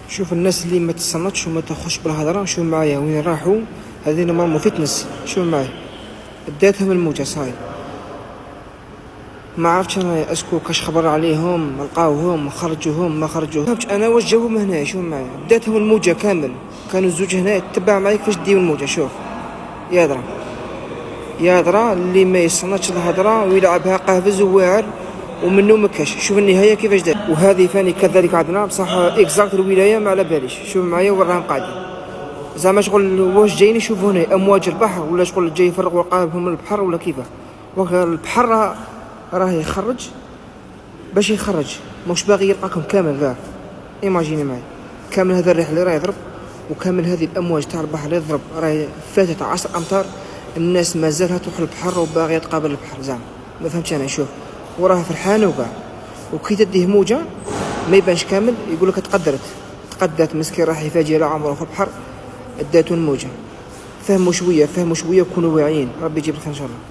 شوف الناس اللي ما تصنتش وما تخش بالهضره، شوف معايا وين راحوا. هذين مامو فتنس، شوف معايا داتهم الموجه صاي. ما عرفتش انا اسكو كاش خبر عليهم، لقاوهم خرجوهم ما خرجوهمش، انا واش جاوهم هنا. شوف معايا داتهم الموجه كامل، كانوا الزوج هنا تبع معايا كيفاش ديو الموجه. شوف يا درا اللي ما يصنتش الهضره ويلعبها قافز وواعر ومنو مكاش. شوف النهايه كيفاش دار. وهذه ثاني كذلك عندنا بصح اكزاكت الولايه ما على باليش. شوف معايا وين راهم قاعدين، زعما شغل واش جايين يشوفوا هنا امواج البحر، ولا شغل جاي يفرغوا رقابهم من البحر ولا كيفاه. البحر راه يخرج باش يخرج، مش باغي يلقاكم كامل كاع. ايماجيني معايا كامل هذا الريح اللي راه يضرب، وكامل هذه الامواج تاع البحر اللي يضرب، راه فاتت 10 امتار. الناس مازالها تروح للبحر وباغيه تقابل البحر، زعما ما فهمتش انا. شوف وراها فرحانه وكاع، وكي تديه موجه ما يبانش كامل، يقول لك تقدرت مسكين راح يفاجئ على عمره في البحر، اداتو الموجه. فهموا شويه وكونوا واعيين، ربي يجيب الخير ان شاء الله.